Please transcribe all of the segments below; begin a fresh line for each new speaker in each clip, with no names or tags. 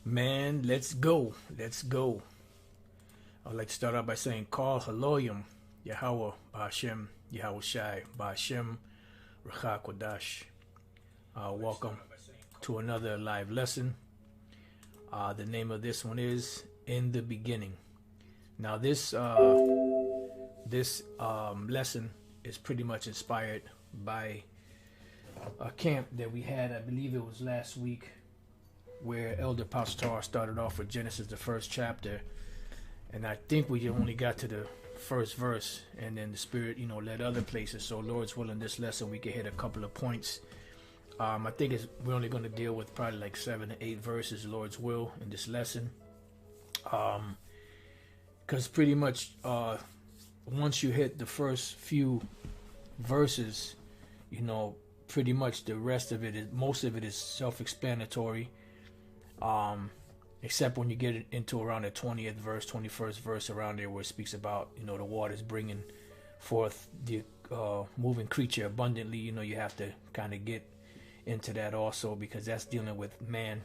Man, let's go. Let's go. I'd like to start out by saying, Call Haloyim, Yahweh, Ba'ashem, Yahweh Shai, Ba'ashem, Rachah Kodash. Welcome to another live lesson. The name of this one is In the Beginning. Now this lesson is pretty much inspired by a camp that we had, I believe it was last week, where Elder Pastor started off with Genesis, the first chapter, and I think we only got to the first verse, and then the Spirit, led other places. So Lord's willing, this lesson we can hit a couple of points. I think we're only going to deal with probably like 7 to 8 verses, Lord's will, in this lesson. Because pretty much once you hit the first few verses, pretty much the rest of it, most of it is self-explanatory. Except when you get into around the 20th verse, 21st verse, around there where it speaks about, the waters bringing forth the moving creature abundantly. You have to kind of get into that also, because that's dealing with man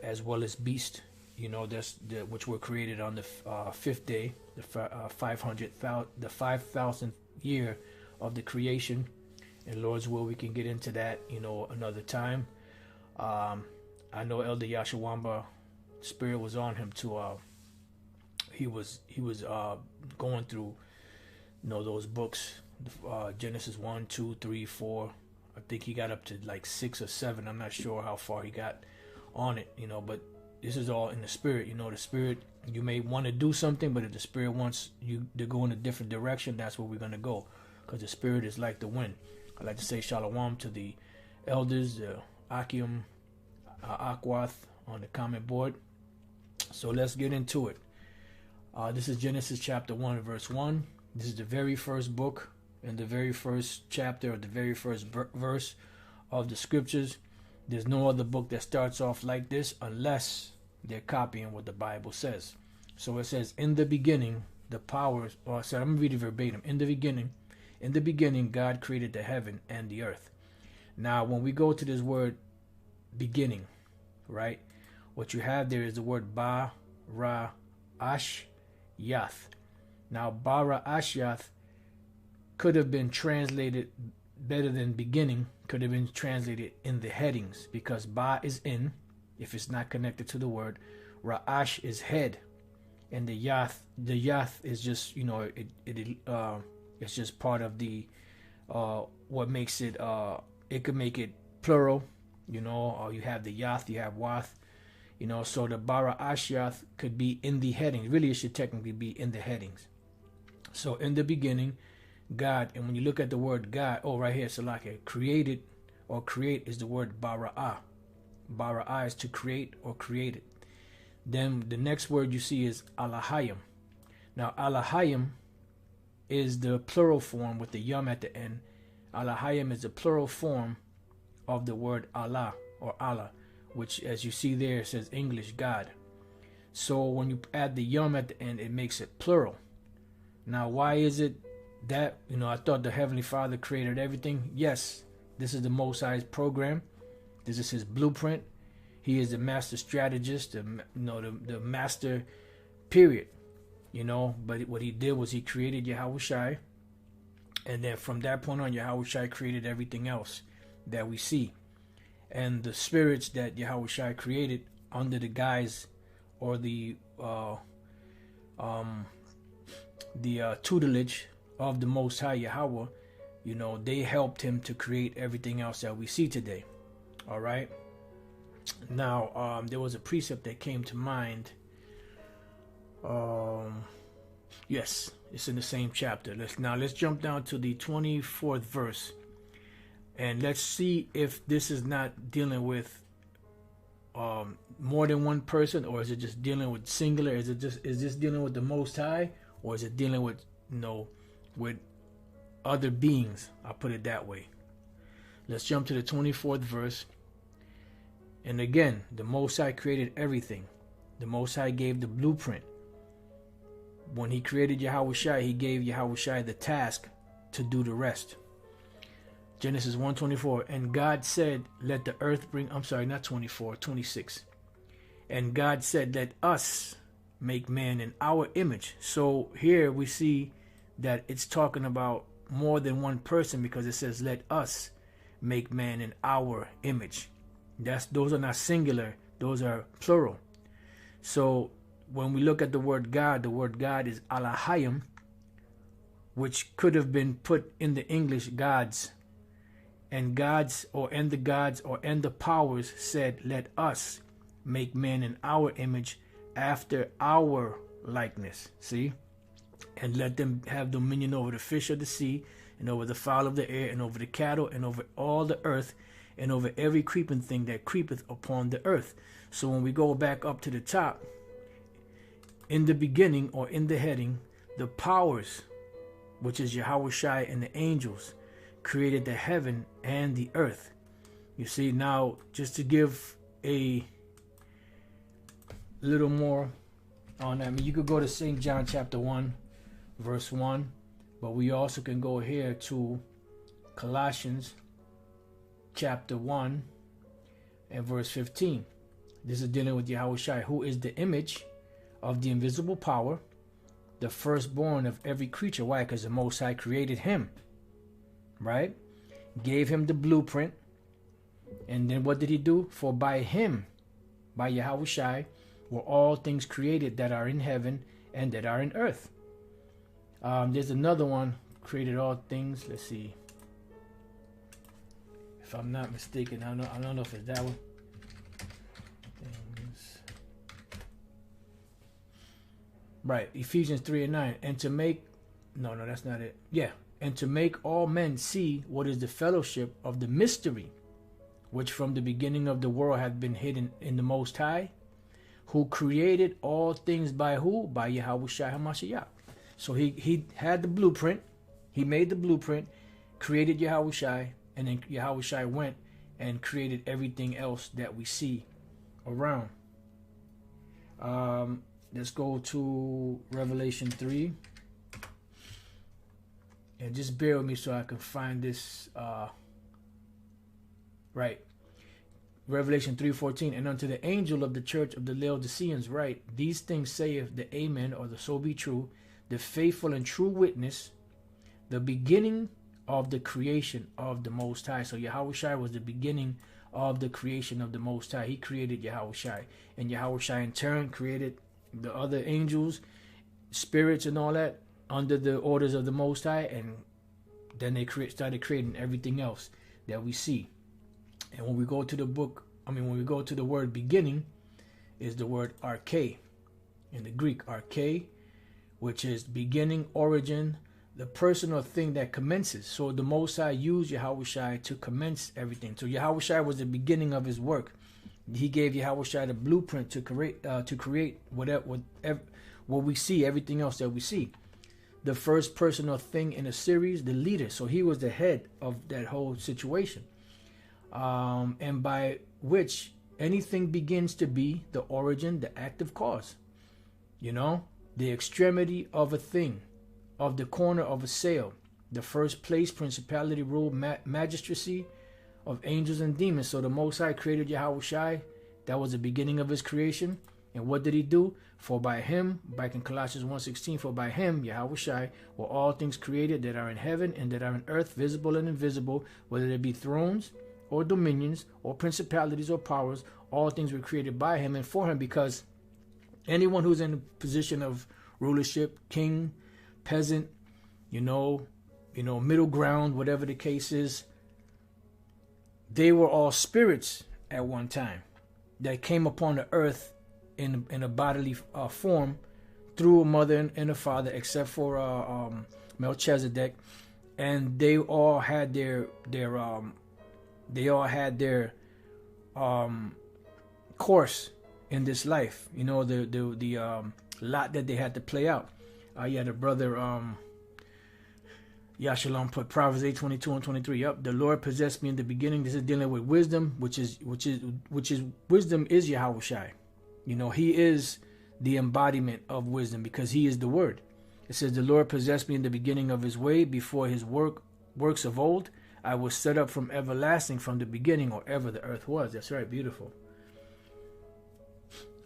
as well as beast. That's which were created on the fifth day, the 5,000th year of the creation. And Lord's will, we can get into that, another time. I know Elder Yashawamba, Spirit was on him to he was going through those books, Genesis 1, 2, 3, 4. I think he got up to like 6 or 7. I'm not sure how far he got on it, but this is all in the Spirit. The Spirit, you may want to do something, but if the Spirit wants you to go in a different direction, that's where we're going to go, because the Spirit is like the wind. I'd like to say shalom to the elders, Akim, Akwath on the comment board. So let's get into it. This is Genesis chapter 1 verse 1. This is the very first book and the very first chapter, or the very first verse of the scriptures. There's no other book that starts off like this unless they're copying what the Bible says. So it says, in the beginning, the powers, I'm going to read it verbatim. In the beginning, God created the heaven and the earth. Now, when we go to this word beginning, right, what you have there is the word ba ra ash yath. Now ba ra ash yath could have been translated better than beginning, could have been translated in the headings, because ba is in, if it's not connected to the word, ra'ash is head, and the yath is just it's just part of the what makes it it could make it plural. Or you have the yath, you have wath, so the bara ashyath could be in the headings. Really, it should technically be in the headings. So in the beginning, God, and when you look at the word God, right here, Salaka, created or create is the word bara'ah. Bara'ah is to create or created. Then the next word you see is alahayim. Now alahayim is the plural form with the yum at the end. Alahayim is the plural form of the word Allah or Allah, which, as you see there, says English God. So when you add the yum at the end, it makes it plural. Now, why is it that, I thought the Heavenly Father created everything? Yes, this is the Most High's program. This is his blueprint. He is the master strategist, the master, period. But what he did was he created Yahweh Shai, and then from that point on, Yahweh Shai created everything else that we see. And the spirits that Yahweh Shai created under the guise or the tutelage of the Most High Yahweh, they helped him to create everything else that we see today. All right. Now, there was a precept that came to mind. Yes, it's in the same chapter. Let's jump down to the 24th verse. And let's see if this is not dealing with more than one person, or is it just dealing with singular? Is this dealing with the Most High, or is it dealing with with other beings? I'll put it that way. Let's jump to the 24th verse. And again, the Most High created everything. The Most High gave the blueprint. When he created Yahweh Shai, he gave Yahweh Shai the task to do the rest. Genesis 1:24, and God said, let the earth bring, I'm sorry, not 24, 26. And God said, let us make man in our image. So here we see that it's talking about more than one person, because it says, let us make man in our image. Those are not singular, those are plural. So when we look at the word God is Alahayim, which could have been put in the English gods. And the powers said, let us make man in our image, after our likeness. See? And let them have dominion over the fish of the sea, and over the fowl of the air, and over the cattle, and over all the earth, and over every creeping thing that creepeth upon the earth. So when we go back up to the top, in the beginning, or in the heading, the powers, which is Yahushai, and the angels, created the heaven and the earth. You see, now, just to give a little more on that, I mean, you could go to St. John chapter 1, verse 1, but we also can go here to Colossians chapter 1 and verse 15. This is dealing with Yahushai, who is the image of the invisible power, the firstborn of every creature. Why? Because the Most High created him, right? Gave him the blueprint. And then what did he do? For by him, by Yahushai, were all things created that are in heaven and that are in earth. There's another one, created all things. Let's see. If I'm not mistaken, I don't know if it's that one. Things. Right, Ephesians 3 and 9. And to make, no, that's not it. Yeah. And to make all men see what is the fellowship of the mystery, which from the beginning of the world hath been hidden in the Most High, who created all things by who? By Yahushua HaMashiach. So he had the blueprint. He made the blueprint, created Yahushua, and then Yahushua went and created everything else that we see around. Let's go to Revelation 3. And just bear with me so I can find this. Right. Revelation 3:14. And unto the angel of the church of the Laodiceans write, these things saith the Amen, or the so be true, the faithful and true witness, the beginning of the creation of the Most High. So Yahushua was the beginning of the creation of the Most High. He created Yahushua. And Yahushua in turn created the other angels, spirits and all that, under the orders of the Most High, and then they started creating everything else that we see. And when we go to the when we go to the word beginning, is the word arche in the Greek, arche, which is beginning, origin, the person or thing that commences. So the Most High used Yahushua to commence everything. So Yahushua was the beginning of his work. He gave Yahushua the blueprint to create whatever what we see, everything else that we see. The first person or thing in a series, the leader. So he was the head of that whole situation. And by which anything begins to be the origin, the active cause. You know, the extremity of a thing, of the corner of a sail, the first place, principality, rule, magistracy of angels and demons. So the Most High created Yahushua. That was the beginning of his creation. And what did he do? For by him, back in Colossians 1:16, for by him, Yahushua, were all things created that are in heaven and that are in earth, visible and invisible, whether they be thrones or dominions or principalities or powers, all things were created by him and for him, because anyone who's in a position of rulership, king, peasant, middle ground, whatever the case is, they were all spirits at one time that came upon the earth in a bodily form through a mother and a father, except for Melchizedek, and they all had their course in this life. The lot that they had to play out. The brother Yashalom put Proverbs 8:22 and 23. Yep, the Lord possessed me in the beginning. This is dealing with wisdom, which is wisdom is Yahushua. He is the embodiment of wisdom because he is the word. It says, the Lord possessed me in the beginning of his way, before his works of old. I was set up from everlasting, from the beginning, or ever the earth was. That's right, beautiful.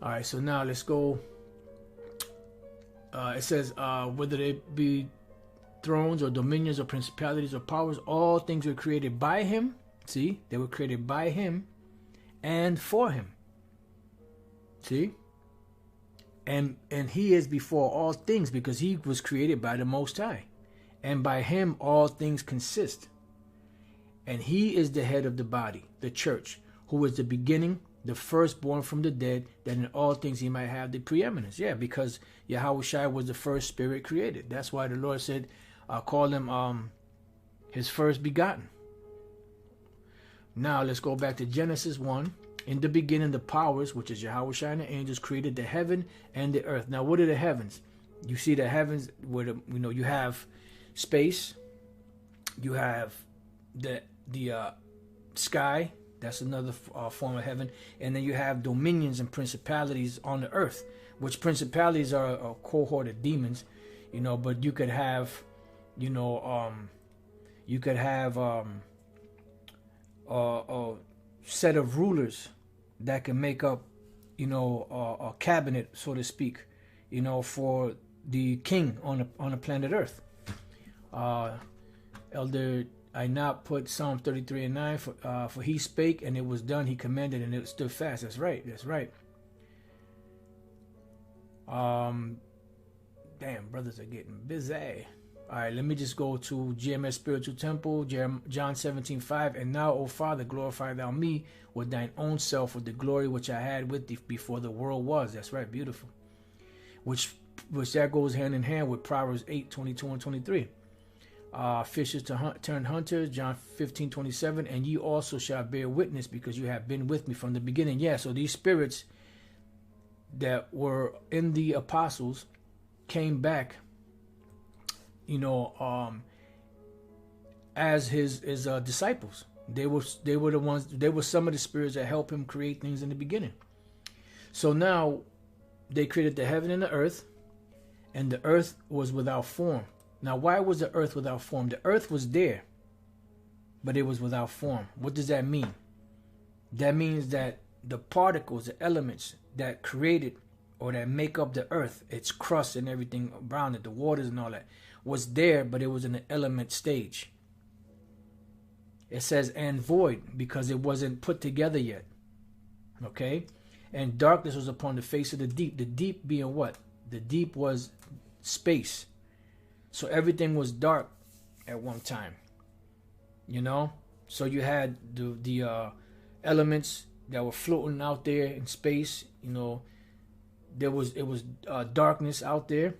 All right, so now let's go. It says, whether they be thrones or dominions or principalities or powers, all things were created by him. See, they were created by him and for him. See? And he is before all things, because he was created by the Most High. And by him all things consist. And he is the head of the body, the church, who is the beginning, the firstborn from the dead, that in all things he might have the preeminence. Yeah, because Yahushua was the first spirit created. That's why the Lord said, call him his first begotten. Now let's go back to Genesis 1. In the beginning, the powers, which is Yahushua and the angels, created the heaven and the earth. Now, what are the heavens? You see the heavens where you have space, you have the sky. That's another form of heaven. And then you have dominions and principalities on the earth, which principalities are a cohort of demons, but you could have, a set of rulers that can make up, a cabinet, so to speak, for the king on the planet Earth. Elder I not put Psalm 33:9 for he spake and it was done, he commanded and it stood fast. That's right. Damn, brothers are getting busy. All right, let me just go to GMS Spiritual Temple, John 17:5. And now, O Father, glorify thou me with thine own self, with the glory which I had with thee before the world was. That's right, beautiful. Which that goes hand in hand with Proverbs 8:22 and 23. Fishers to turn hunters, John 15:27. And ye also shall bear witness, because you have been with me from the beginning. Yeah, so these spirits that were in the apostles came back, as his disciples. They were the ones. They were some of the spirits that helped him create things in the beginning. So now they created the heaven and the earth, and the earth was without form. Now, why was the earth without form? The earth was there, but it was without form. What does that mean? That means that the particles, the elements that created or that make up the earth, its crust and everything around it, the waters and all that, was there, but it was in the element stage. It says, and void, because it wasn't put together yet. Okay? And darkness was upon the face of the deep. The deep being what? The deep was space. So everything was dark at one time. So you had the elements that were floating out there in space. It was darkness out there,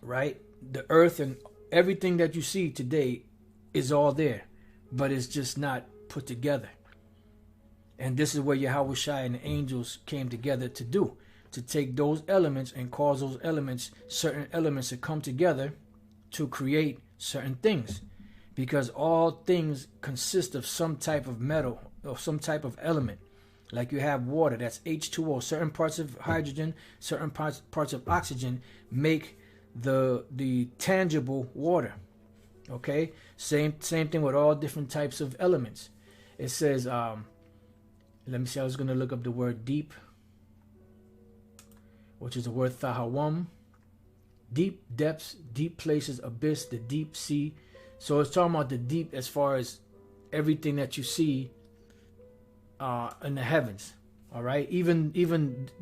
right? The earth and everything that you see today is all there, but it's just not put together. And this is where Yahushua and the angels came together to take those elements and cause those elements, certain elements, to come together to create certain things, because all things consist of some type of metal or some type of element. Like you have water, that's H2O. Certain parts of hydrogen, certain parts of oxygen make the tangible water. Okay, same thing with all different types of elements. It says, let me see. I was going to look up the word deep, which is the word thahawam. Deep depths, deep places, abyss, the deep sea. So it's talking about the deep as far as everything that you see in the heavens. All right, even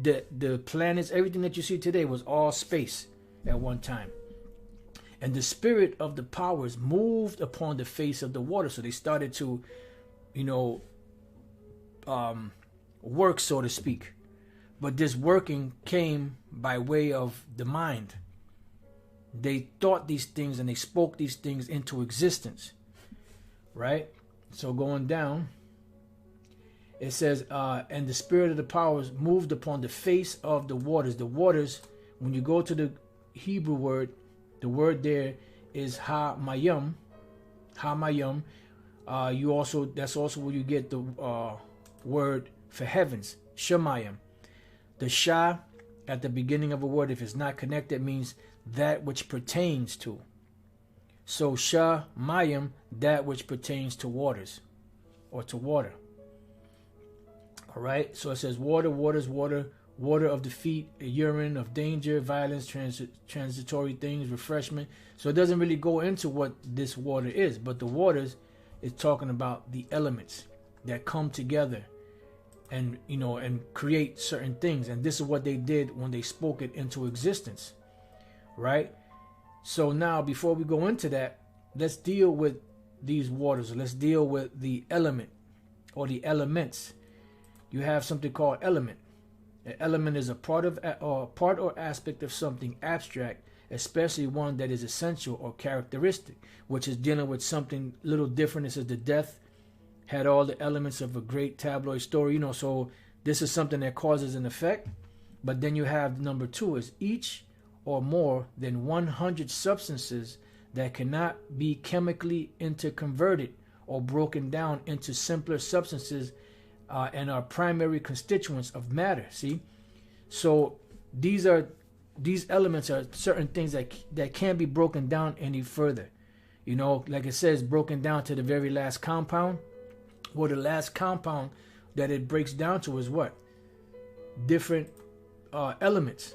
the planets, everything that you see today was all space at one time. And the spirit of the powers moved upon the face of the water. So they started to, work, so to speak. But this working came by way of the mind. They thought these things and they spoke these things into existence. Right? So going down, it says, and the spirit of the powers moved upon the face of the waters. The waters, when you go to the Hebrew word, the word there is ha-mayim. Ha-mayim. That's also where you get the word for heavens, shemayim. The sha at the beginning of a word, if it's not connected, means that which pertains to. So shemayim, that which pertains to waters, or to water. All right. So it says water, waters, water, water of the feet, a urine of danger, violence, transitory things, refreshment. So it doesn't really go into what this water is, but the waters is talking about the elements that come together and, you know, and create certain things. And this is what they did when they spoke it into existence, right? So now, before we go into that, let's deal with these waters. Let's deal with the element or the elements. You have something called element. An element is a part or aspect of something abstract, especially one that is essential or characteristic, which is dealing with something little different. It says the death had all the elements of a great tabloid story, you know, so this is something that causes an effect. But then you have number 2 is each or more than 100 substances that cannot be chemically interconverted or broken down into simpler substances and are primary constituents of matter. See, so these elements are certain things that can't be broken down any further. You know, like it says, broken down to the very last compound. Well, the last compound that it breaks down to is what? Different elements,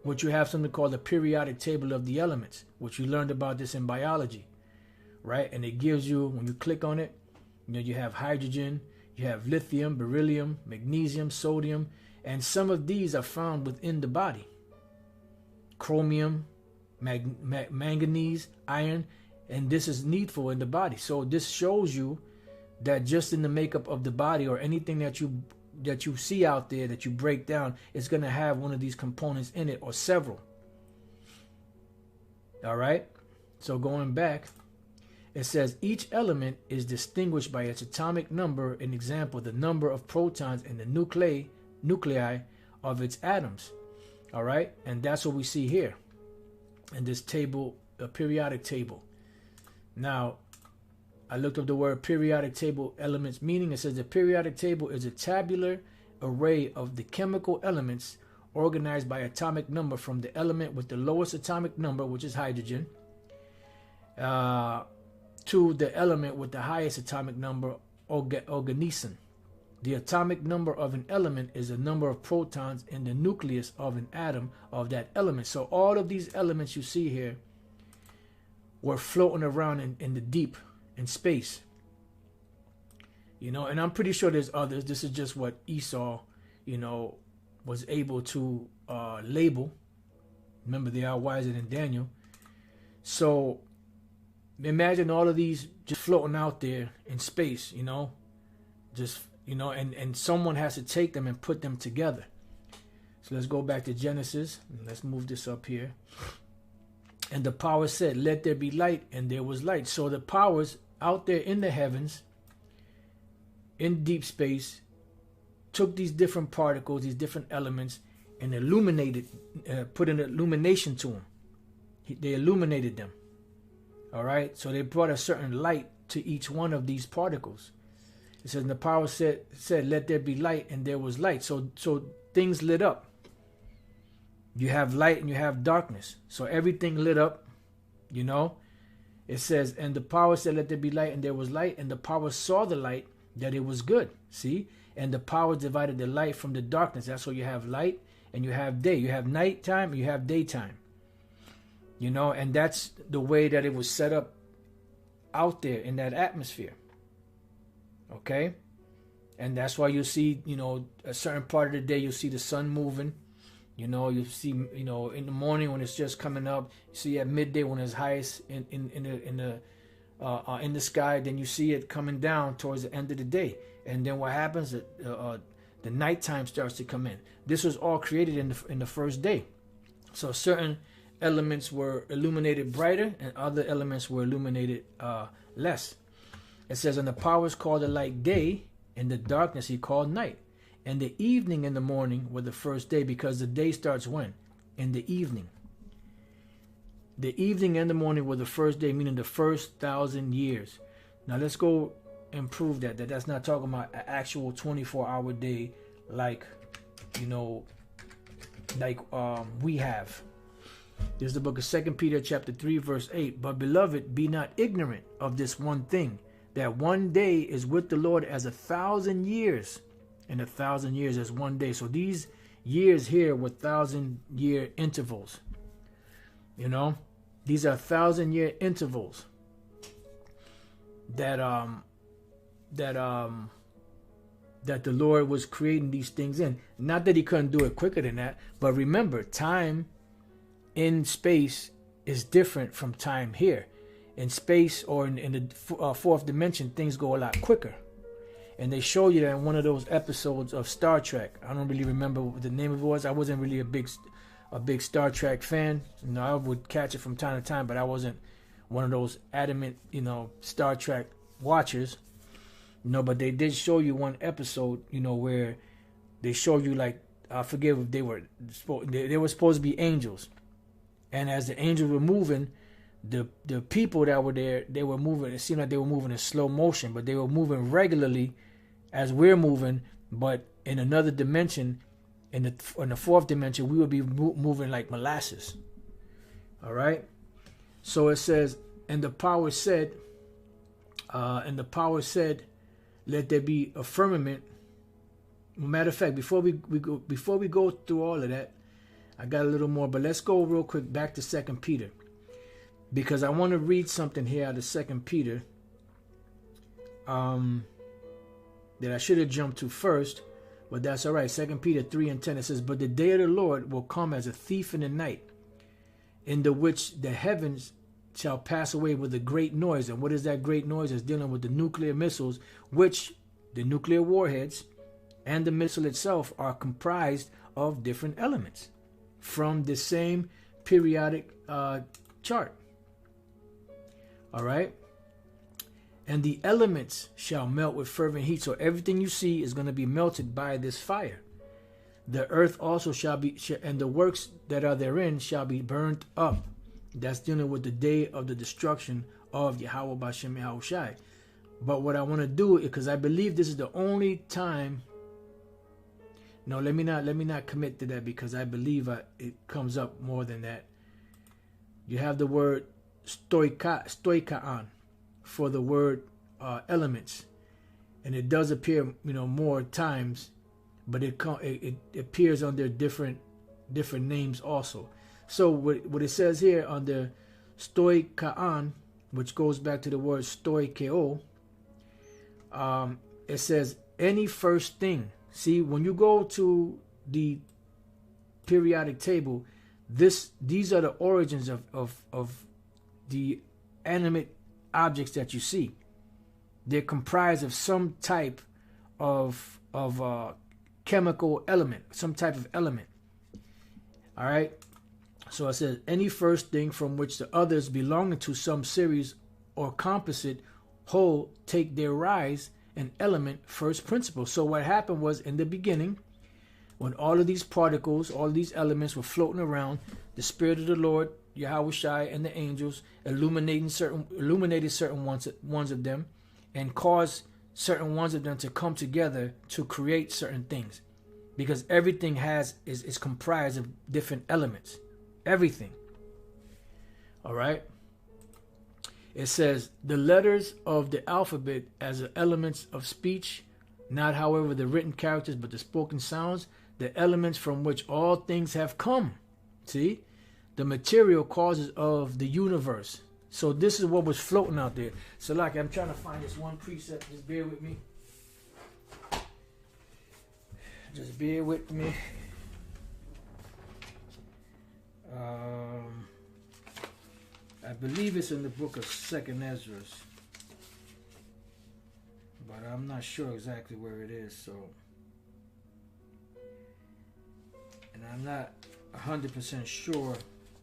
which you have something called the periodic table of the elements, which you learned about this in biology, right? And it gives you, when you click on it, you know, you have hydrogen, you have lithium, beryllium, magnesium, sodium, and some of these are found within the body. Chromium, manganese, iron, and this is needful in the body. So this shows you that just in the makeup of the body, or anything that you see out there that you break down, it's going to have one of these components in it, or several. All right, so going back, it says each element is distinguished by its atomic number. An example, the number of protons in the nuclei of its atoms. All right, and that's what we see here in this table, a periodic table. Now, I looked up the word periodic table elements meaning. It says the periodic table is a tabular array of the chemical elements organized by atomic number, from the element with the lowest atomic number, which is hydrogen, to the element with the highest atomic number, organicin. The atomic number of an element is the number of protons in the nucleus of an atom of that element. So all of these elements you see here were floating around in the deep, in space. You know, and I'm pretty sure there's others. This is just what Esau, you know, was able to label. Remember, they are wiser than Daniel. So imagine all of these just floating out there in space, you know, just, you know, and someone has to take them and put them together. So let's go back to Genesis. Let's move this up here. And the power said, let there be light, and there was light. So the powers out there in the heavens, in deep space, took these different particles, these different elements, and illuminated, put an illumination to them. They illuminated them. All right, so they brought a certain light to each one of these particles. It says, and the power said, let there be light, and there was light. So things lit up. You have light and you have darkness. So everything lit up, you know. It says, and the power said, let there be light, and there was light. And the power saw the light, that it was good. See? And the power divided the light from the darkness. That's why you have light and you have day. You have nighttime and you have daytime. You know, and that's the way that it was set up out there in that atmosphere. Okay? And that's why you see, you know, a certain part of the day, you'll see the sun moving. You know, you see, you know, in the morning when it's just coming up. You see at midday when it's highest in the sky. Then you see it coming down towards the end of the day. And then what happens? The nighttime starts to come in. This was all created in the first day. So certain elements were illuminated brighter, and other elements were illuminated less. It says, and the powers called the light day, and the darkness he called night. And the evening and the morning were the first day, because the day starts when? In the evening. The evening and the morning were the first day, meaning the first 1,000 years. Now let's go and prove that that's not talking about an actual 24-hour day like, you know, like we have. This is the book of 2 Peter chapter 3 verse 8. But beloved, be not ignorant of this one thing, that one day is with the Lord as 1,000 years, and 1,000 years as one day. So these years here were 1,000-year intervals. You know, these are 1,000-year intervals that the Lord was creating these things in. Not that he couldn't do it quicker than that, but remember, time in space is different from time here. In space, or in the fourth dimension, things go a lot quicker. And they show you that in one of those episodes of Star Trek. I don't really remember what the name of it was. I wasn't really a big Star Trek fan. You know, I would catch it from time to time, but I wasn't one of those adamant, you know, Star Trek watchers. You know, but they did show you one episode, you know, where they showed you, like, I forget if they were supposed to be angels. And as the angels were moving, the people that were there, they were moving. It seemed like they were moving in slow motion, but they were moving regularly as we're moving. But in another dimension, in the fourth dimension, we would be moving like molasses. All right. So it says, and the power said, let there be a firmament. Matter of fact, before we go through all of that, I got a little more, but let's go real quick back to 2 Peter. Because I want to read something here out of 2 Peter that I should have jumped to first, but that's all right. 2 Peter 3:10, it says, but the day of the Lord will come as a thief in the night, in the which the heavens shall pass away with a great noise. And what is that great noise? It's dealing with the nuclear missiles, which the nuclear warheads and the missile itself are comprised of different elements from the same periodic chart. All right. And the elements shall melt with fervent heat. So everything you see is going to be melted by this fire. The earth also shall be, and the works that are therein shall be burnt up. That's dealing with the day of the destruction of Yahweh Bashem Yahushai. But what I want to do, because I believe this is the only time. No, let me not commit to that, because I believe it comes up more than that. You have the word stoikaan for the word elements, and it does appear, you know, more times, but it appears under different names also. So what it says here under stoikaan, which goes back to the word stoikeo, it says any first thing. See, when you go to the periodic table, these are the origins of the animate objects that you see. They're comprised of some type of chemical element, some type of element. All right. So it says any first thing from which the others belonging to some series or composite whole take their rise, an element first principle. So what happened was, in the beginning, when all of these particles, all of these elements were floating around, the Spirit of the Lord, Yahushai, and the angels illuminated certain ones of them, and caused certain ones of them to come together to create certain things, because everything is comprised of different elements. Everything. All right. It says the letters of the alphabet as elements of speech, not however the written characters, but the spoken sounds, the elements from which all things have come. See, the material causes of the universe. So this is what was floating out there. So like, I'm trying to find this one precept. Just bear with me. Just bear with me. I believe it's in the book of 2nd Ezra, but I'm not sure exactly where it is. So, and I'm not 100% sure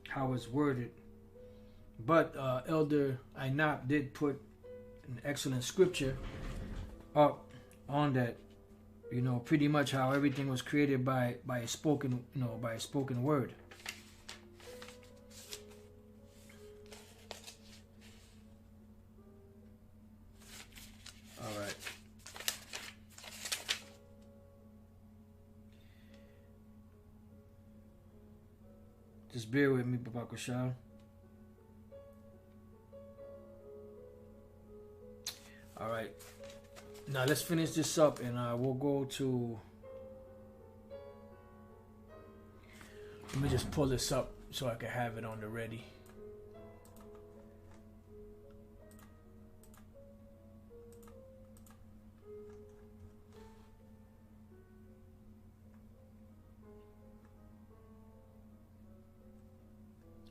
how it's worded. But Elder Ainap did put an excellent scripture up on that. You know, pretty much how everything was created by a spoken, by a spoken word. All right. Just bear with me, Baba Kushal. All right. Now let's finish this up, and we'll go to Let me just pull this up so I can have it on the ready.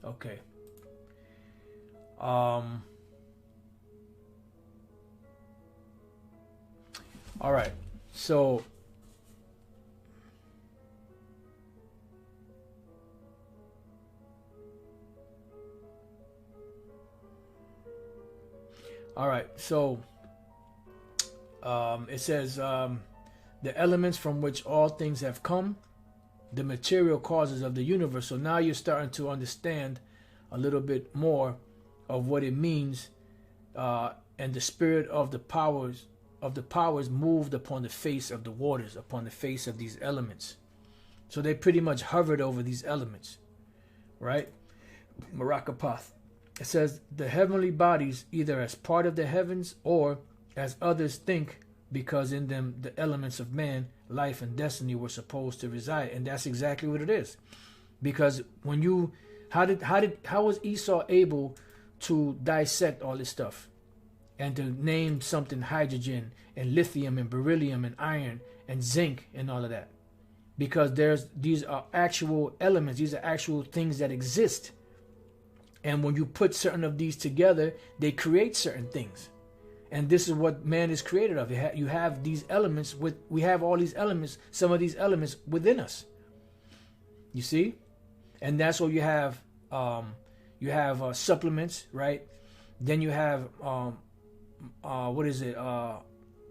Okay. All right. So it says the elements from which all things have come, the material causes of the universe. So now you're starting to understand a little bit more of what it means, and the spirit of the powers moved upon the face of the waters, upon the face of these elements. So they pretty much hovered over these elements, right? Marakapath. It says the heavenly bodies, either as part of the heavens or as others think, because in them the elements of man, life, and destiny were supposed to reside. And that's exactly what it is. Because when you, how was Esau able to dissect all this stuff and to name something hydrogen and lithium and beryllium and iron and zinc and all of that? Because these are actual elements, these are actual things that exist. And when you put certain of these together, they create certain things. And this is what man is created of. You have these elements, we have all these elements, some of these elements within us. You see? And that's what you have supplements, right? Then you have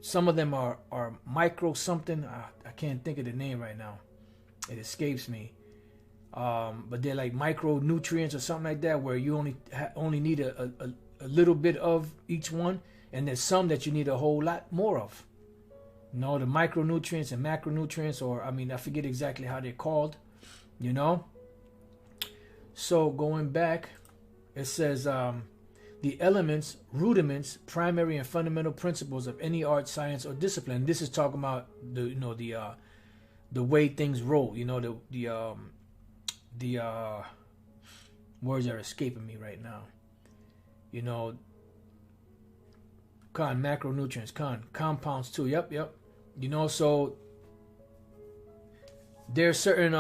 some of them are micro something. I can't think of the name right now. It escapes me. But they're like micronutrients or something like that, where you only need a little bit of each one, and there's some that you need a whole lot more of. You know, the micronutrients and macronutrients, or I forget exactly how they're called. You know. So going back, it says the elements, rudiments, primary and fundamental principles of any art, science, or discipline. This is talking about the way things roll. You know, the words are escaping me right now. You know, macronutrients, compounds too. Yep. You know, so there's certain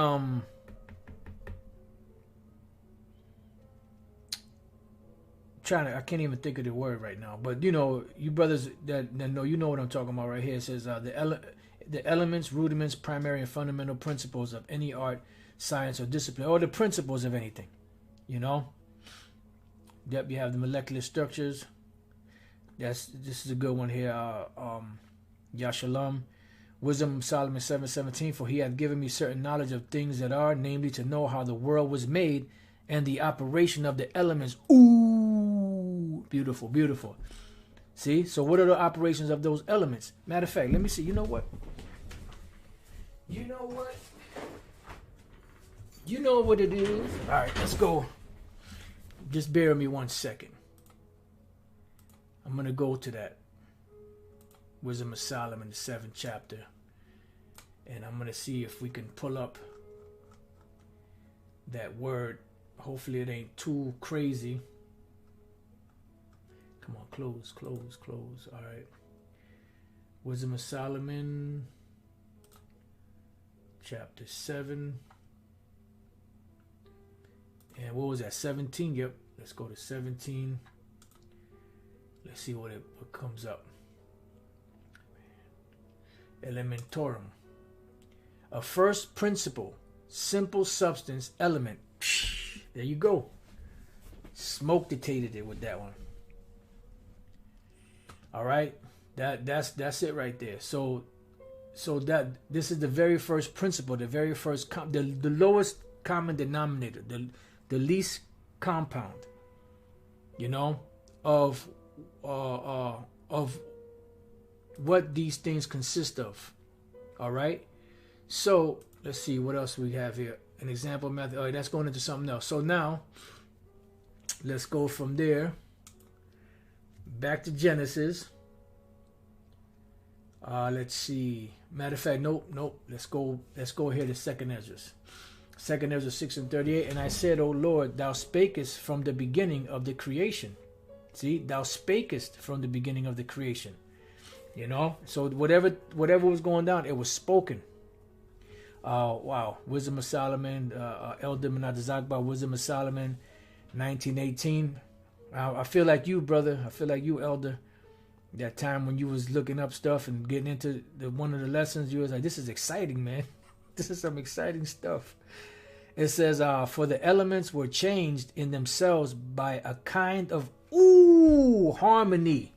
I can't even think of the word right now, but you know, you brothers that know, you know what I'm talking about right here. It says the elements, rudiments, primary and fundamental principles of any art, science, or discipline, or the principles of anything, you know. Yep, you have the molecular structures. This is a good one here. Yashalom, Wisdom of Solomon 7:17. For he hath given me certain knowledge of things that are, namely to know how the world was made and the operation of the elements. Ooh, beautiful, beautiful. See, so what are the operations of those elements? Matter of fact, let me see. You know what? You know what it is. All right, let's go. Just bear with me 1 second. I'm going to go to that Wisdom of Solomon, the 7th chapter. And I'm going to see if we can pull up that word. Hopefully it ain't too crazy. Come on, close. All right. Wisdom of Solomon, chapter 7. And what was that? 17? Yep. Let's go to 17. Let's see what comes up. Elementorum. A first principle, simple substance, element. There you go. Smoke dictated it with that one. All right. That's it right there. So that this is the very first principle, the very first the lowest common denominator, the least compound, you know, of what these things consist of. All right. So let's see what else we have here. An example method. All right, that's going into something else. So now let's go from there back to Genesis. Let's see. Matter of fact, nope. Let's go here to Second Ezra. Second Ezra 6:38. And I said, O Lord, thou spakest from the beginning of the creation. See, thou spakest from the beginning of the creation. You know, so whatever was going down, it was spoken. Wow. Wisdom of Solomon, Elder Menadezakba, Wisdom of Solomon, 1918. I feel like you, brother. I feel like you, Elder. That time when you was looking up stuff and getting into one of the lessons, you was like, this is exciting, man. This is some exciting stuff. It says, for the elements were changed in themselves by a kind of harmony.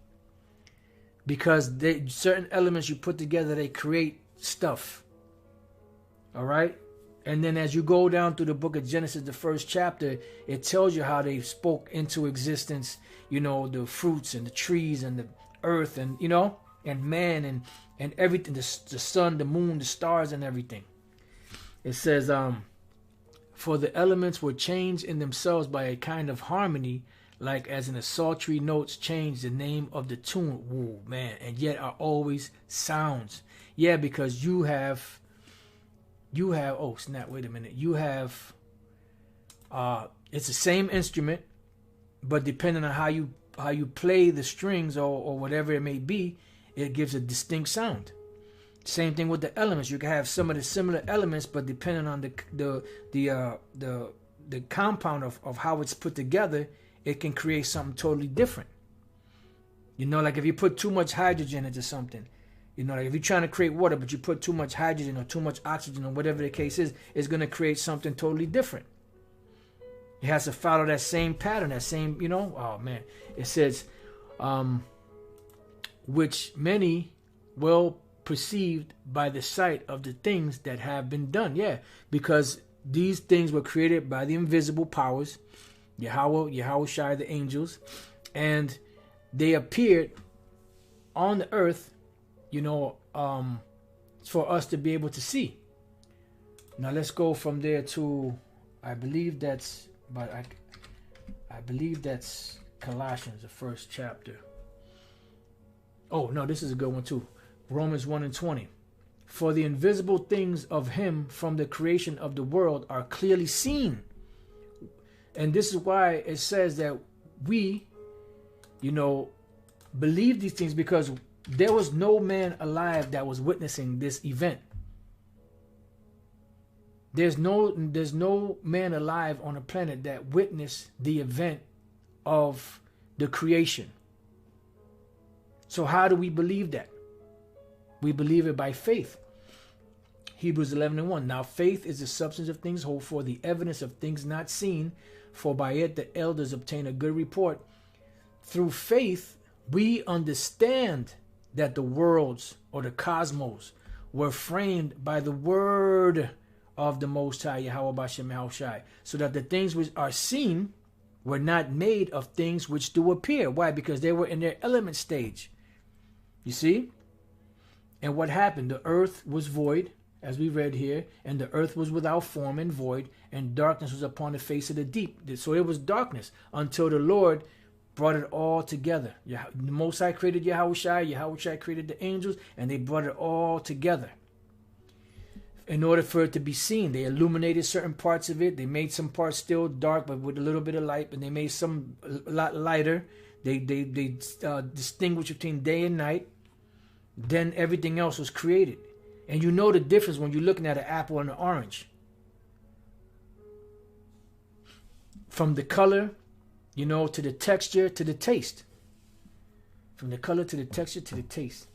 Because certain elements you put together, they create stuff. All right? And then as you go down through the book of Genesis, the first chapter, it tells you how they spoke into existence, you know, the fruits and the trees and the earth and, you know, and man and everything, the sun, the moon, the stars and everything. It says, for the elements were changed in themselves by a kind of harmony, like as in the sultry notes change the name of the tune. Whoa, man, and yet are always sounds. Yeah, because you have, oh snap, wait a minute. You have, it's the same instrument, but depending on how you play the strings or whatever it may be, it gives a distinct sound. Same thing with the elements. You can have some of the similar elements, but depending on the compound of how it's put together, it can create something totally different. You know, like if you put too much hydrogen into something, you know, like if you're trying to create water, but you put too much hydrogen or too much oxygen or whatever the case is, it's going to create something totally different. It has to follow that same pattern, that same, you know, oh man. It says, which many well perceived by the sight of the things that have been done. Yeah, because these things were created by the invisible powers, Yahweh Shai, the angels, and they appeared on the earth, you know, for us to be able to see. Now let's go from there to, I believe that's Colossians, the first chapter. Oh no, this is a good one too. Romans 1:20. For the invisible things of him from the creation of the world are clearly seen. And this is why it says that we, you know, believe these things, because there was no man alive that was witnessing this event. There's no man alive on the planet that witnessed the event of the creation. So how do we believe that? We believe it by faith. Hebrews 11:1. Now faith is the substance of things hoped for, the evidence of things not seen, for by it the elders obtain a good report. Through faith, we understand that the worlds or the cosmos were framed by the word of the Most High, Yahweh Bashem Yahushai, so that the things which are seen were not made of things which do appear. Why? Because they were in their element stage. You see? And what happened? The earth was void, as we read here, and the earth was without form and void, and darkness was upon the face of the deep. So it was darkness until the Lord brought it all together. The Most High created Yahushai, Yahushai created the angels, and they brought it all together. In order for it to be seen, they illuminated certain parts of it. They made some parts still dark, but with a little bit of light, and they made some a lot lighter. They distinguished between day and night. Then everything else was created. And you know the difference when you're looking at an apple and an orange. From the color, you know, to the texture, to the taste. From the color to the texture to the taste.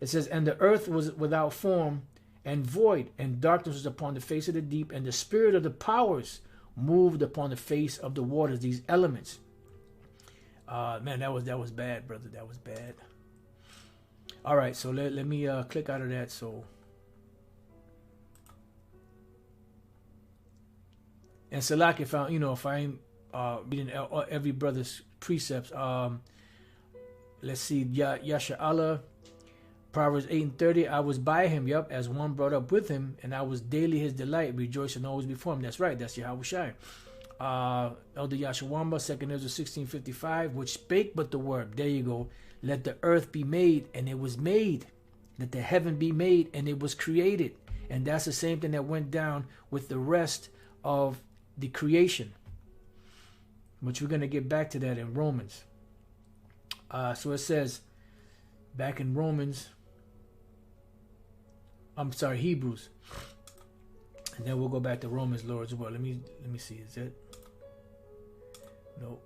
It says, and the earth was without form and void, and darkness was upon the face of the deep, and the spirit of the powers moved upon the face of the waters, these elements. Man, that was bad, brother. That was bad. All right, so let me click out of that. So, and Salak, if I ain't reading every brother's precepts, let's see, Yasha Allah, Proverbs 8:30. I was by him, as one brought up with him, and I was daily his delight, rejoicing always before him. That's right, that's Yahushai. Elder Yashawamba, 2 Ezra 16:55, which spake but the word. There you go. Let the earth be made, and it was made. Let the heaven be made, and it was created. And that's the same thing that went down with the rest of the creation, which we're going to get back to that in Romans. So it says back in Hebrews, and then we'll go back to Romans, Lord, as well. Let me see. Is it? Nope.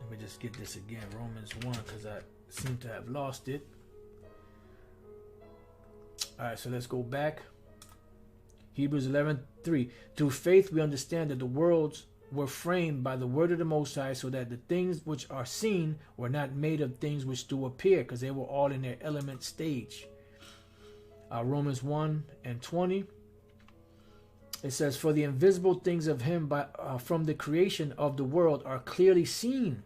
Let me just get this again. Romans 1, because I seem to have lost it. All right, so let's go back. Hebrews 11:3. Through faith we understand that the worlds were framed by the word of the Most High, so that the things which are seen were not made of things which do appear, because they were all in their element stage. Romans 1:20. It says, for the invisible things of him from the creation of the world are clearly seen,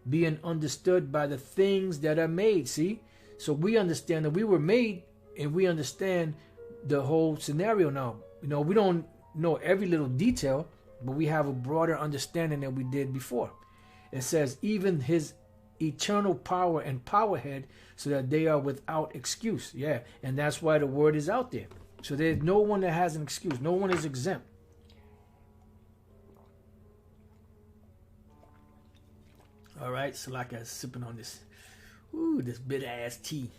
being understood by the things that are made. See? So we understand that we were made, and we understand the whole scenario now. You know, we don't know every little detail, but we have a broader understanding than we did before. It says, even his eternal power and powerhead, so that they are without excuse. Yeah, and that's why the word is out there. So there's no one that has an excuse. No one is exempt. All right, so like I was sipping on this bitter ass tea.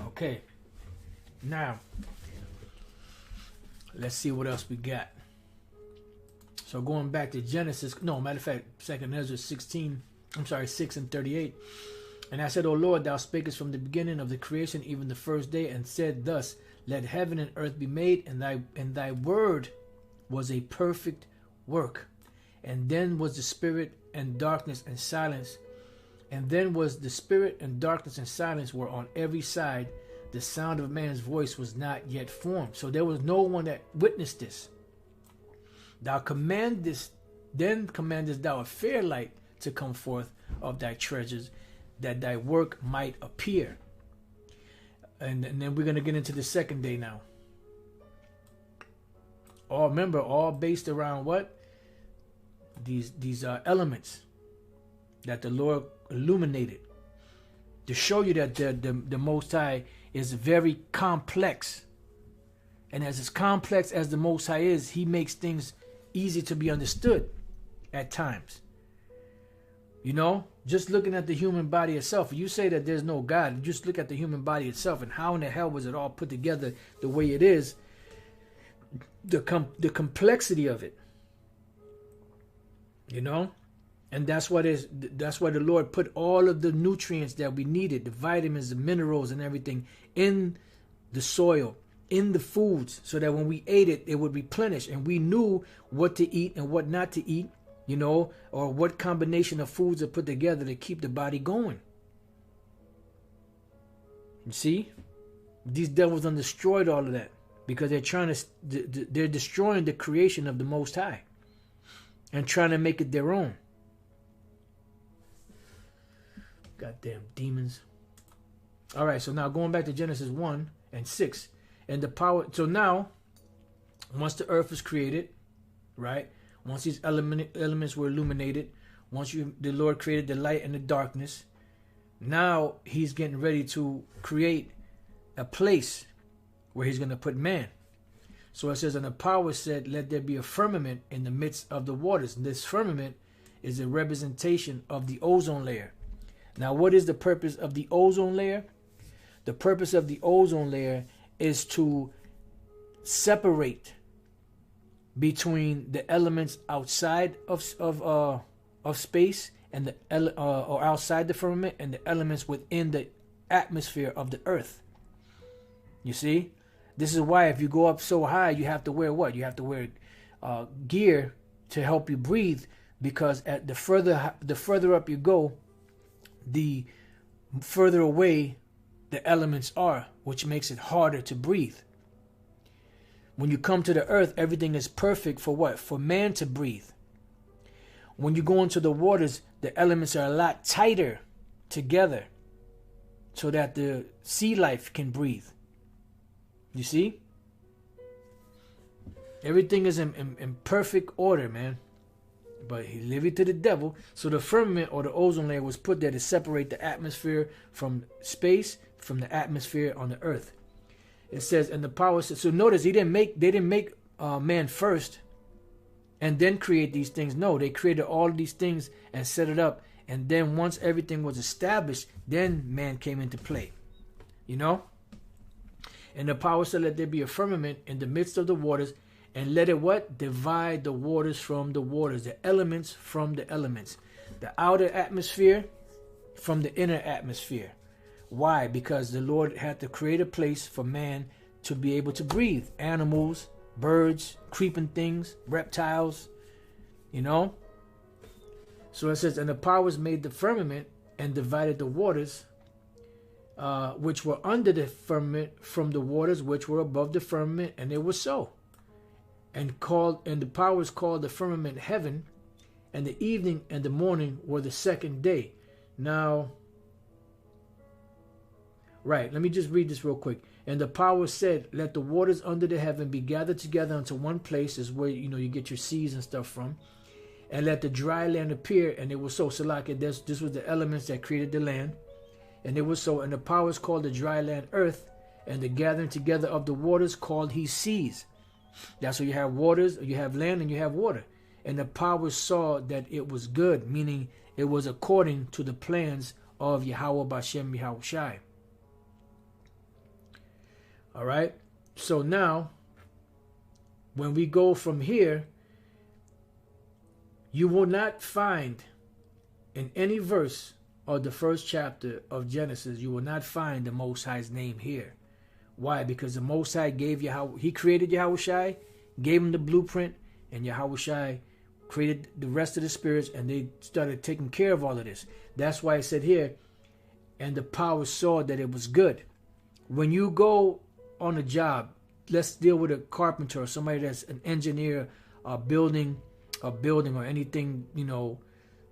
Okay, now let's see what else we got. So going back to Genesis, no, matter of fact, 2nd Ezra 6:38. And I said, O Lord, thou spakest from the beginning of the creation, even the first day, and said thus, let heaven and earth be made, and thy word was a perfect work. And then was the spirit and darkness and silence. And then was the spirit and darkness and silence were on every side. The sound of man's voice was not yet formed. So there was no one that witnessed this. Thou commandest thou a fair light to come forth of thy treasures, that thy work might appear. And then we're going to get into the second day now. All based around what? These elements that the Lord illuminated, to show you that the Most High is very complex. And as complex as the Most High is, he makes things easy to be understood at times. You know, just looking at the human body itself, you say that there's no God, just look at the human body itself, and how in the hell was it all put together the way it is? The complexity of it, you know, and that's why the Lord put all of the nutrients that we needed, the vitamins, the minerals, and everything in the soil, in the foods, so that when we ate it, it would replenish, and we knew what to eat and what not to eat. You know, or what combination of foods are put together to keep the body going. You see, these devils done destroyed all of that, because they're destroying the creation of the Most High and trying to make it their own. Goddamn demons. All right, so now going back to Genesis 1:6, and the power. So now, once the earth was created, right? Once these elements were illuminated, once the Lord created the light and the darkness, now he's getting ready to create a place where he's going to put man. So it says, and the power said, let there be a firmament in the midst of the waters. And this firmament is a representation of the ozone layer. Now, what is the purpose of the ozone layer? The purpose of the ozone layer is to separate between the elements outside of space and or outside the firmament, and the elements within the atmosphere of the earth. You see, this is why if you go up so high, you have to wear what? You have to wear gear to help you breathe, because at the further up you go, the further away the elements are, which makes it harder to breathe. When you come to the earth, everything is perfect for what? For man to breathe. When you go into the waters, the elements are a lot tighter together so that the sea life can breathe. You see? Everything is in perfect order, man. but he leave it to the devil. So the firmament or the ozone layer was put there to separate the atmosphere from space, from the atmosphere on the earth. It says, and the power. So notice they didn't make man first, and then create these things. No, they created all of these things and set it up. And then once everything was established, then man came into play. You know? And the power said, let there be a firmament in the midst of the waters, and let it what? Divide the waters from the waters, the elements from the elements. The outer atmosphere from the inner atmosphere. Why? Because the Lord had to create a place for man to be able to breathe. Animals, birds, creeping things, reptiles, you know? So it says, and the powers made the firmament and divided the waters which were under the firmament from the waters which were above the firmament, and it was so. And the powers called the firmament heaven, and the evening and the morning were the second day. Now, right, let me just read this real quick. And the power said, let the waters under the heaven be gathered together unto one place, is where you get your seas and stuff from. And let the dry land appear, and it was so. So like this was the elements that created the land. And it was so. And the powers called the dry land earth, and the gathering together of the waters called he seas. That's why you have waters, you have land, and you have water. And the powers saw that it was good, meaning it was according to the plans of Yahweh Bashem Yahushai. All right. So now, when we go from here, you will not find in any verse of the first chapter of Genesis, you will not find the Most High's name here. Why? Because the Most High gave Yahweh, he created Yahushai, gave him the blueprint, and Yahushai created the rest of the spirits, and they started taking care of all of this. That's why I said here, and the power saw that it was good. When you go on a job, let's deal with a carpenter or somebody that's an engineer, building a building or anything,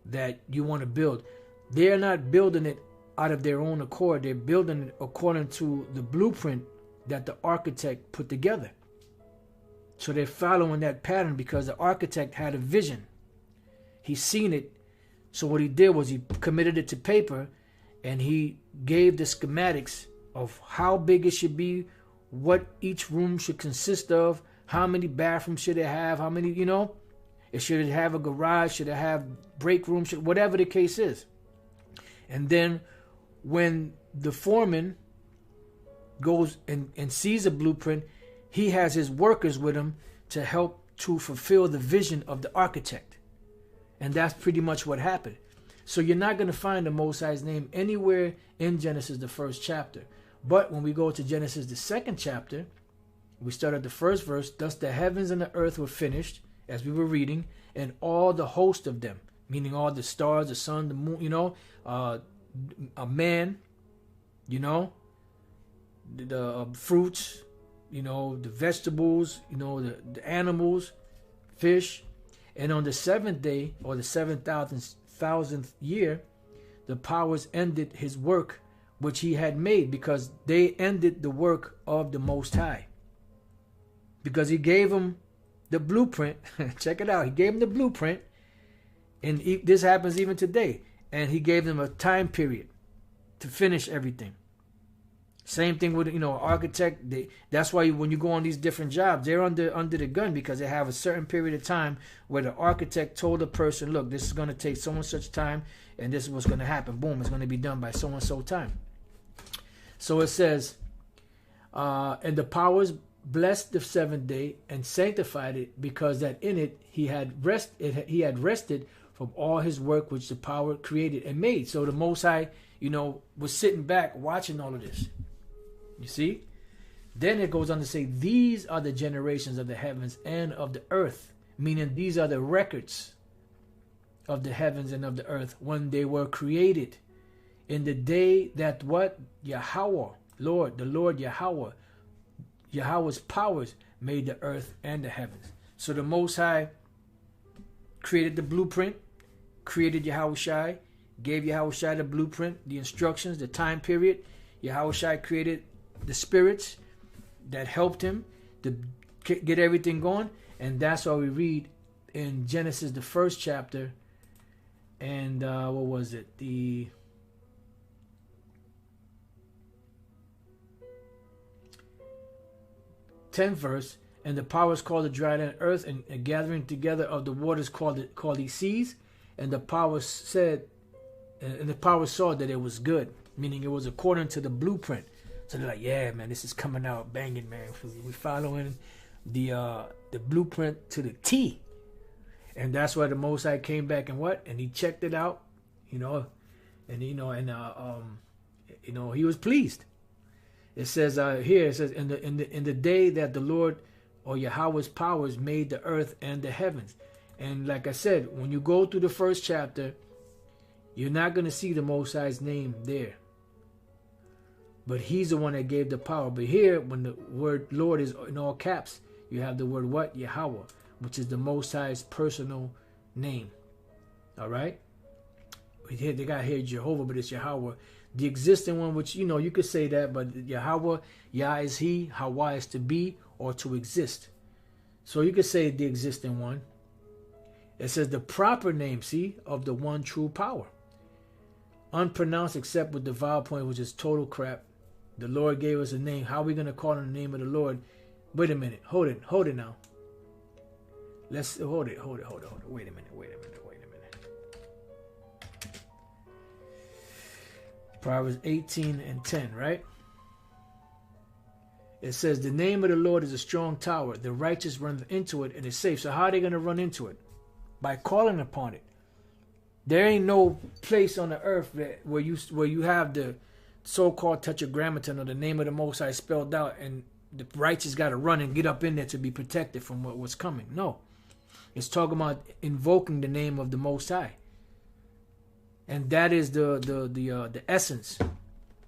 that you want to build. They're not building it out of their own accord. They're building it according to the blueprint that the architect put together. So they're following that pattern because the architect had a vision. He's seen it. So what he did was he committed it to paper, and he gave the schematics of how big it should be, what each room should consist of, how many bathrooms should it have, how many, it should have a garage, should it have break room, whatever the case is. And then when the foreman goes and sees a blueprint, he has his workers with him to help to fulfill the vision of the architect. And that's pretty much what happened. So you're not going to find the Most High's name anywhere in Genesis, the first chapter. But when we go to Genesis, the second chapter, we start at the first verse. Thus the heavens and the earth were finished, as we were reading, and all the host of them, meaning all the stars, the sun, the moon, a man, the fruits, the vegetables, the animals, fish. And on the seventh day, or the 7,000th year, the powers ended his work which he had made, because they ended the work of the Most High. Because he gave them the blueprint. Check it out. He gave them the blueprint. And this happens even today. And he gave them a time period to finish everything. Same thing with, architect. That's why when you go on these different jobs, they're under the gun, because they have a certain period of time where the architect told the person, look, this is going to take so and such time, and this is what's going to happen. Boom, it's going to be done by so and so time. So it says, and the powers blessed the seventh day and sanctified it, because that in it he had rested from all his work which the power created and made. So the Most High, was sitting back watching all of this. You see? Then it goes on to say, these are the generations of the heavens and of the earth, meaning these are the records of the heavens and of the earth when they were created, in the day that what? Yahweh, the Lord Yahweh, Yahweh's powers made the earth and the heavens. So the Most High created the blueprint, created Yahushai, gave Yahushai the blueprint, the instructions, the time period. Yahushai created the spirits that helped him to get everything going. And that's why we read in Genesis, the first chapter, and what was it? The 10th verse. And the powers called the dry land earth, and a gathering together of the waters called the seas. And the powers said, and the powers saw that it was good, meaning it was according to the blueprint. So they're like, yeah, man, this is coming out banging, man. We're following the blueprint to the T. And that's why the Most High came back and what? And he checked it out, and he was pleased. It says here, it says, in the day that the Lord or Yahweh's powers made the earth and the heavens. And like I said, when you go through the first chapter, you're not going to see the Most High's name there. But he's the one that gave the power. But here, when the word Lord is in all caps, you have the word what? Yahweh, which is the Most High's personal name. All right? They got here Jehovah, but it's Yahweh. The existing one, which, you could say that, but Yahweh, Yah is he, Hawa is to be or to exist. So you could say the existing one. It says the proper name, see, of the one true power. Unpronounced except with the vowel point, which is total crap. The Lord gave us a name. How are we going to call on the name of the Lord? Wait a minute. Hold it now. Let's hold it. Wait a minute. Proverbs 18 and 10, right? It says, the name of the Lord is a strong tower. The righteous run into it and is safe. So how are they going to run into it? By calling upon it. There ain't no place on the earth where you have the so-called tetragrammaton or the name of the Most High spelled out and the righteous got to run and get up in there to be protected from what was coming. No. It's talking about invoking the name of the Most High. And that is the essence,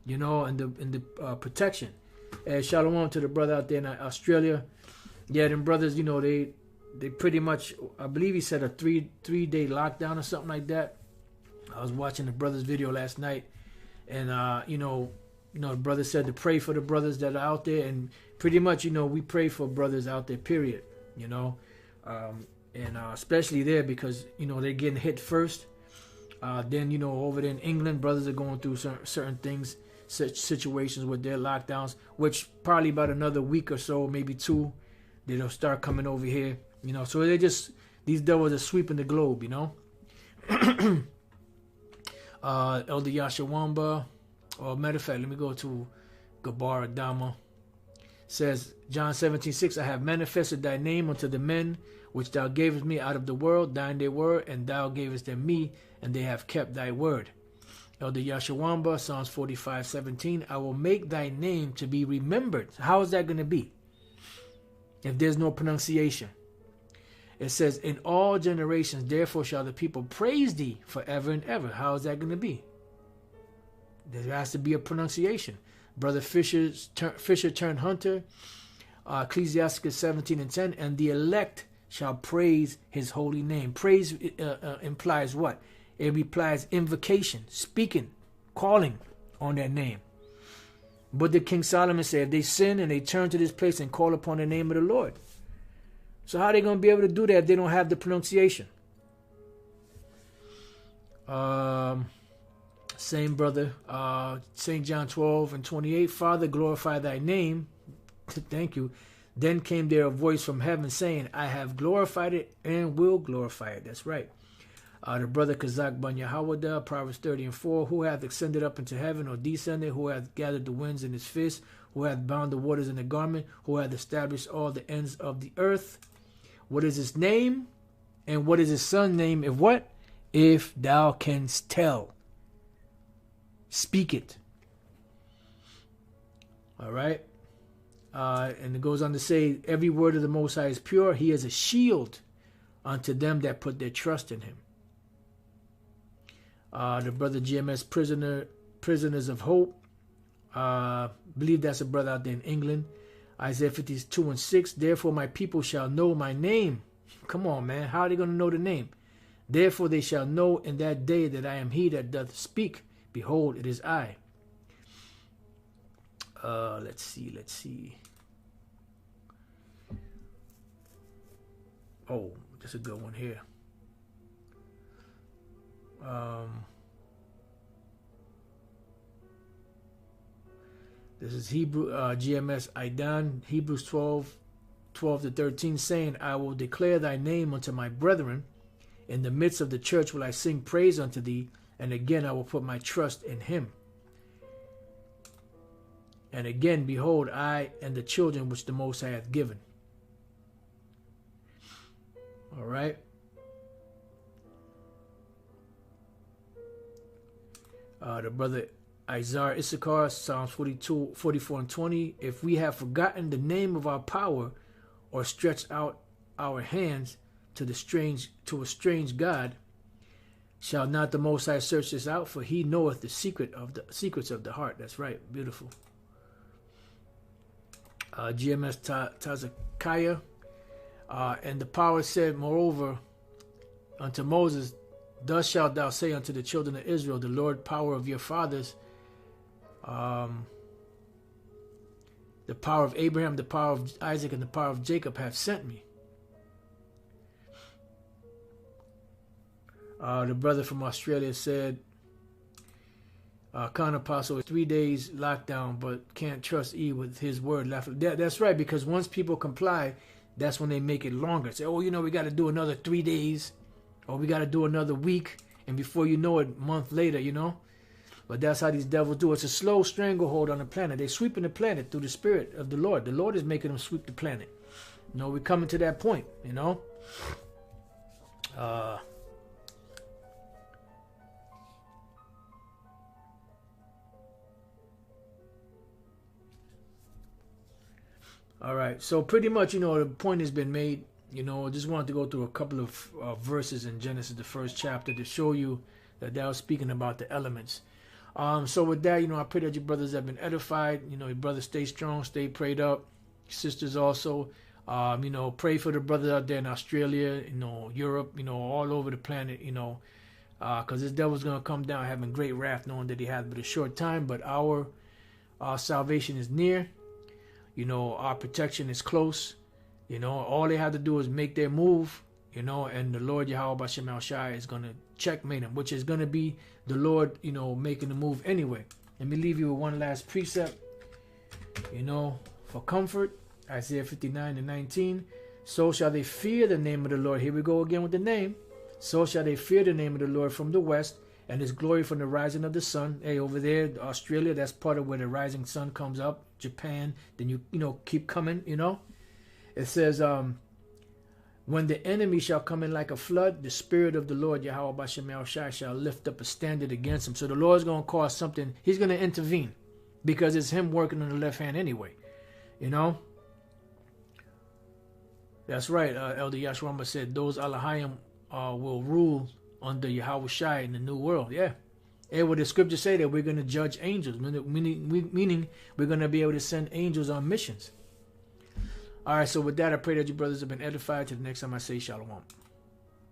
and the protection. And shalom to the brother out there in Australia. Yeah, them brothers, they pretty much, I believe he said a three-day lockdown or something like that. I was watching the brother's video last night, and the brother said to pray for the brothers that are out there, and pretty much, we pray for brothers out there, period. And especially there because they're getting hit first. Then over there in England, brothers are going through certain things, such situations with their lockdowns, which probably about another week or so, maybe 2, they'll start coming over here. So these devils are sweeping the globe. Elder Yashawamba, or matter of fact, let me go to Gabar Adama. Says John 17:6, I have manifested thy name unto the men which thou gavest me out of the world. Thine they were, and thou gavest them me, and they have kept thy word. Elder Yashawamba, Psalms 45:17, I will make thy name to be remembered. How is that going to be if there's no pronunciation? It says, in all generations, therefore shall the people praise thee forever and ever. How is that going to be? There has to be a pronunciation. Brother Fisher turned hunter, Ecclesiasticus 17:10, and the elect shall praise his holy name. Praise implies what? It implies invocation, speaking, calling on that name. But the King Solomon said, if they sin and they turn to this place and call upon the name of the Lord. So how are they going to be able to do that if they don't have the pronunciation? Same brother, St. John 12:28, Father, glorify thy name. Thank you. Then came there a voice from heaven saying, I have glorified it and will glorify it. That's right. The brother Kazak Ban Yahawada, Proverbs 30:4, who hath ascended up into heaven or descended, who hath gathered the winds in his fist, who hath bound the waters in a garment, who hath established all the ends of the earth. What is his name? And what is his son's name? If what? If thou canst tell. Speak it. All right. And it goes on to say, every word of the Most High is pure. He is a shield unto them that put their trust in him. The brother GMS Prisoners of Hope. Believe that's a brother out there in England. Isaiah 52:6. Therefore my people shall know my name. Come on, man. How are they going to know the name? Therefore they shall know in that day that I am he that doth speak. Behold, it is I. Let's see. Oh, That's a good one here. This is Hebrew GMS Idan, Hebrews 12:12-13, saying, I will declare thy name unto my brethren. In the midst of the church will I sing praise unto thee, and again I will put my trust in him. And again, behold, I and the children which the Most High hath given. All right. The brother Isaiah Issachar, Psalms 42, 44 and 20. If we have forgotten the name of our power, or stretched out our hands to a strange God, shall not the Most High search this out? For he knoweth the secrets of the heart. That's right. Beautiful. GMS Tazekiah. And the power said, moreover, unto Moses, thus shalt thou say unto the children of Israel, the Lord power of your fathers, the power of Abraham, the power of Isaac, and the power of Jacob have sent me. The brother from Australia said, Con Apostle, 3 days lockdown, but can't trust E with his word. That's right, because once people comply, that's when they make it longer. Say, oh, we got to do another 3 days, or we got to do another week, and before you know it, a month later, But that's how these devils do. It's a slow stranglehold on the planet. They're sweeping the planet through the Spirit of the Lord. The Lord is making them sweep the planet. We're coming to that point, All right, so pretty much, the point has been made. I just wanted to go through a couple of verses in Genesis, the first chapter, to show you that was speaking about the elements. So with that, I pray that your brothers have been edified. Your brothers stay strong, stay prayed up. Sisters also, pray for the brothers out there in Australia, Europe, all over the planet, because this devil's going to come down having great wrath, knowing that he has but a short time. But our salvation is near. Our protection is close. All they have to do is make their move, and the Lord Yahweh B'Shem Shai is going to checkmate them, which is going to be the Lord, making the move anyway. Let me leave you with one last precept, for comfort. Isaiah 59:19. So shall they fear the name of the Lord. Here we go again with the name. So shall they fear the name of the Lord from the west, and his glory from the rising of the sun. Hey, over there, Australia, that's part of where the rising sun comes up. Japan, then you keep coming, It says, when the enemy shall come in like a flood, the Spirit of the Lord, Yahweh B'Shem Shai, shall lift up a standard against him. So the Lord's going to cause something. He's going to intervene because it's him working on the left hand anyway, That's right. Elder Yashwamba said, those Alahayim will rule under Yahweh Shai in the new world. Yeah. And what the scriptures say that we're going to judge angels, meaning we're going to be able to send angels on missions. All right, so with that, I pray that you brothers have been edified. Till the next time I say shalom.